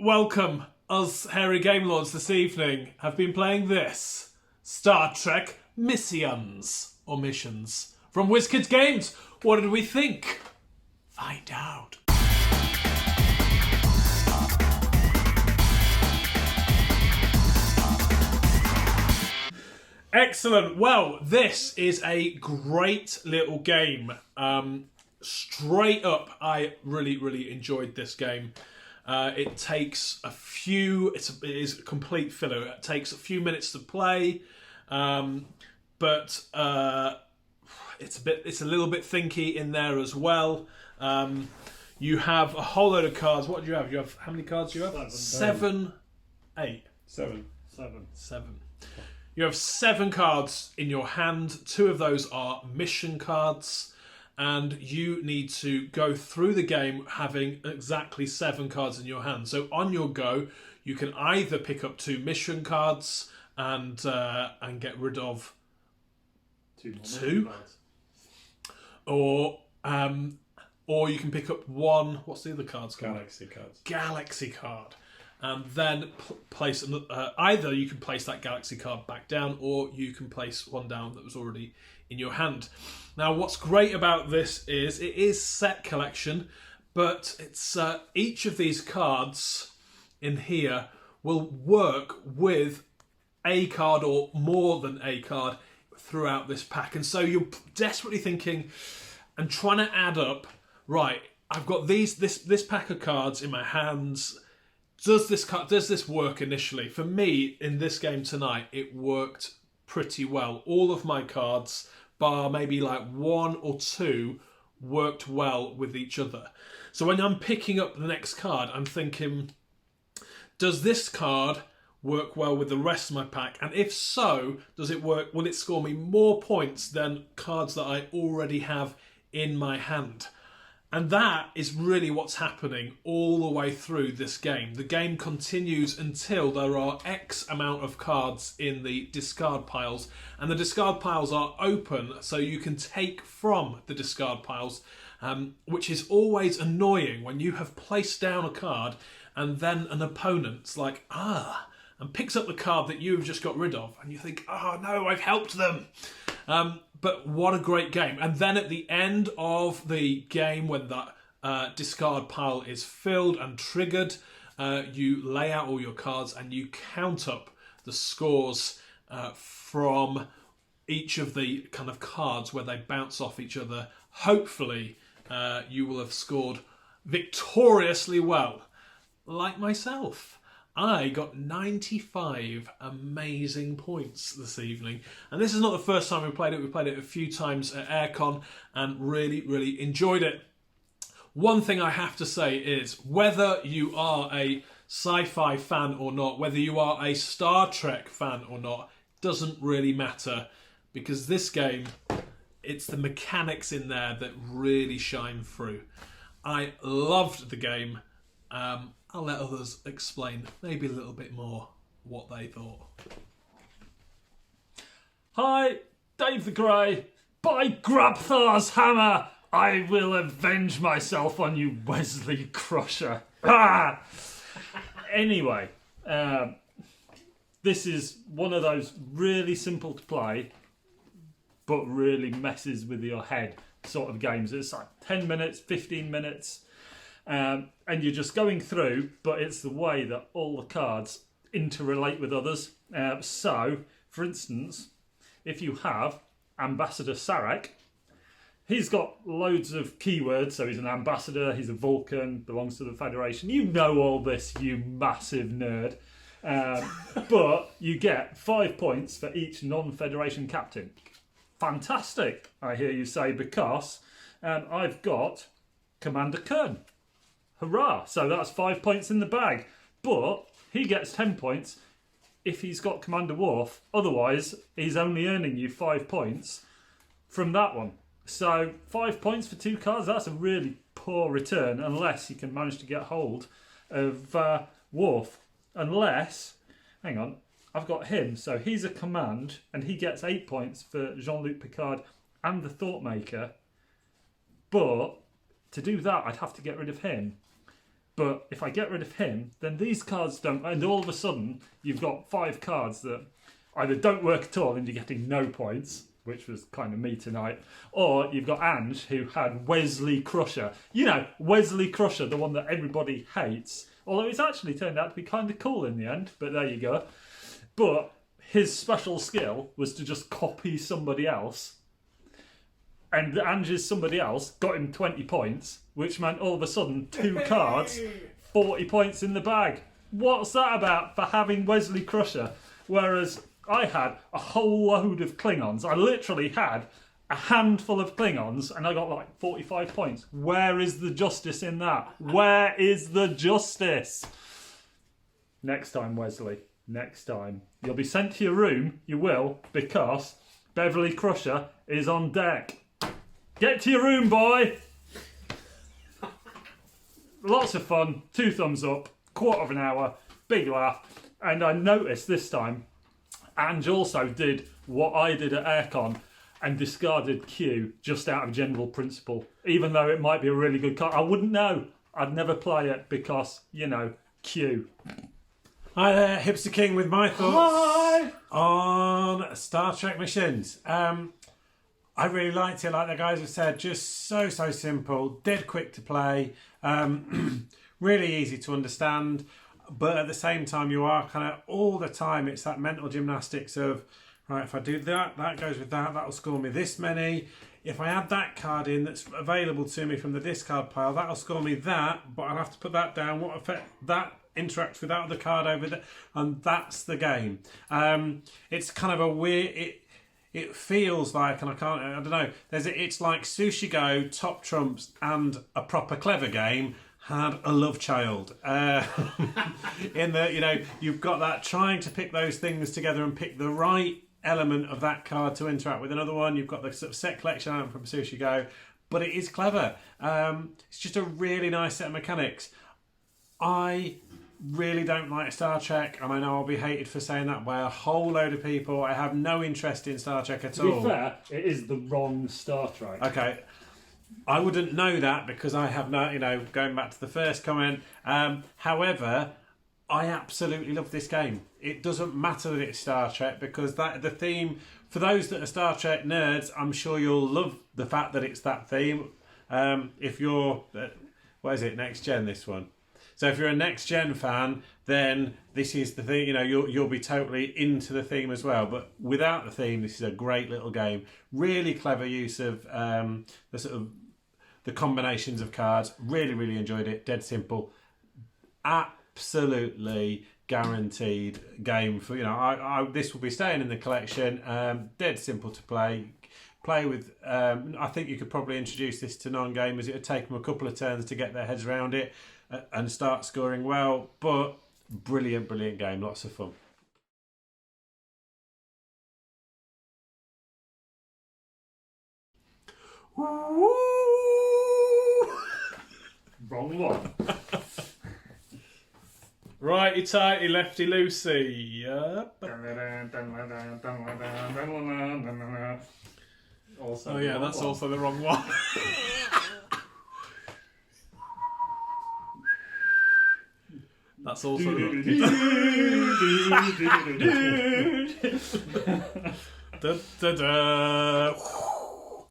welcome. Us hairy game lords this evening have been playing this Star Trek Missions or Missions from WizKids Games. What did we think? Find out. Excellent. Well, this is a great little game. Straight up, I really enjoyed this game. It takes a few. It is a complete filler. It takes a few minutes to play, but it's a little bit thinky in there as well. You have a whole load of cards. What do you have? You have how many cards do you have? Seven. You have 7 cards in your hand. 2 of those are mission cards. And you need to go through the game having exactly 7 cards in your hand. So on your go, you can either pick up 2 mission cards and get rid of 2, or you can pick up 1. What's the other cards called? Galaxy card. And then place either you can place that galaxy card back down, or you can place one down that was already in your hand. Now, what's great about this is it is set collection, but it's each of these cards in here will work with a card or more than a card throughout this pack. And so you're desperately thinking and trying to add up, right, I've got this pack of cards in my hands. Does this work initially? For me, in this game tonight, it worked pretty well. All of my cards, bar maybe like 1 or 2, worked well with each other. So when I'm picking up the next card, I'm thinking, does this card work well with the rest of my pack? And if so, does it work? Will it score me more points than cards that I already have in my hand? And that is really what's happening all the way through this game. The game continues until there are X amount of cards in the discard piles. And the discard piles are open, so you can take from the discard piles, which is always annoying when you have placed down a card and then an opponent's like, and picks up the card that you've just got rid of. And you think, oh no, I've helped them. But what a great game. And then at the end of the game, when that discard pile is filled and triggered, you lay out all your cards and you count up the scores from each of the kind of cards where they bounce off each other. Hopefully, you will have scored victoriously well, like myself. I got 95 amazing points this evening. And this is not the first time we played it. We played it a few times at Aircon and really enjoyed it. One thing I have to say is, whether you are a sci-fi fan or not, whether you are a Star Trek fan or not, doesn't really matter. Because this game, it's the mechanics in there that really shine through. I loved the game. I'll let others explain maybe a little bit more what they thought. Hi, Dave the Grey. By Grabthar's hammer, I will avenge myself on you, Wesley Crusher. Anyway, this is one of those really simple to play, but really messes with your head sort of games. It's like 10 minutes, 15 minutes. And you're just going through, but it's the way that all the cards interrelate with others. So, for instance, if you have Ambassador Sarek, he's got loads of keywords. So he's an ambassador, he's a Vulcan, belongs to the Federation. You know all this, you massive nerd. But you get 5 points for each non-Federation captain. Fantastic, I hear you say, because I've got Commander Kern. Hurrah! So that's 5 points in the bag. But he gets 10 points if he's got Commander Worf. Otherwise, he's only earning you 5 points from that one. So 5 points for 2 cards, that's a really poor return unless you can manage to get hold of Worf. Unless, hang on, I've got him. So he's a command and he gets 8 points for Jean-Luc Picard and the Thoughtmaker. But to do that, I'd have to get rid of him. But if I get rid of him, then these cards don't... And all of a sudden, you've got 5 cards that either don't work at all and you're getting no points, which was kind of me tonight, or you've got Ange, who had Wesley Crusher. You know, Wesley Crusher, the one that everybody hates. Although it's actually turned out to be kind of cool in the end, but there you go. But his special skill was to just copy somebody else. And Ange's somebody else got him 20 points, which meant all of a sudden 2 cards, 40 points in the bag. What's that about for having Wesley Crusher? Whereas I had a whole load of Klingons. I literally had a handful of Klingons and I got like 45 points. Where is the justice in that? Where is the justice? Next time, Wesley. Next time. You'll be sent to your room, you will, because Beverly Crusher is on deck. Get to your room, boy! Lots of fun, 2 thumbs up, quarter of an hour, big laugh. And I noticed this time, Ange also did what I did at Aircon and discarded Q just out of general principle. Even though it might be a really good card. I wouldn't know. I'd never play it because, you know, Q. Hi there, Hipster King with my thoughts on Star Trek missions. I really liked it, like the guys have said, just so simple, dead quick to play, really easy to understand, but at the same time you are kind of all the time, it's that mental gymnastics of, right, if I do that, that goes with that, that'll score me this many. If I add that card in that's available to me from the discard pile, that'll score me that, but I'll have to put that down. What effect that interacts with that other card over there? And that's the game. It's kind of a weird... It feels like, and I don't know, it's like Sushi Go, Top Trumps, and a proper clever game had a love child. In that, you know, you've got that trying to pick those things together and pick the right element of that card to interact with another one. You've got the sort of set collection element from Sushi Go, but it is clever. It's just a really nice set of mechanics. I really don't like Star Trek, and I know I'll be hated for saying that by a whole load of people. I have no interest in Star Trek at all. To be fair, it is the wrong Star Trek. Okay. I wouldn't know that because I have no, you know, going back to the first comment. However, I absolutely love this game. It doesn't matter that it's Star Trek because that the theme, for those that are Star Trek nerds, I'm sure you'll love the fact that it's that theme. If you're, what is it, Next Gen, this one? So if you're a Next Gen fan, then this is the thing. You know, you'll be totally into the theme as well. But without the theme, this is a great little game. Really clever use of the sort of the combinations of cards. Really enjoyed it. Dead simple. Absolutely guaranteed game for, you know. This will be staying in the collection. Dead simple to play. Play with. I think you could probably introduce this to non-gamers. It would take them a couple of turns to get their heads around it. And start scoring well, but brilliant game, lots of fun. Wrong one. Righty tighty, lefty loosey. Also Oh yeah, that's also the wrong one. That's also the... da, da, da.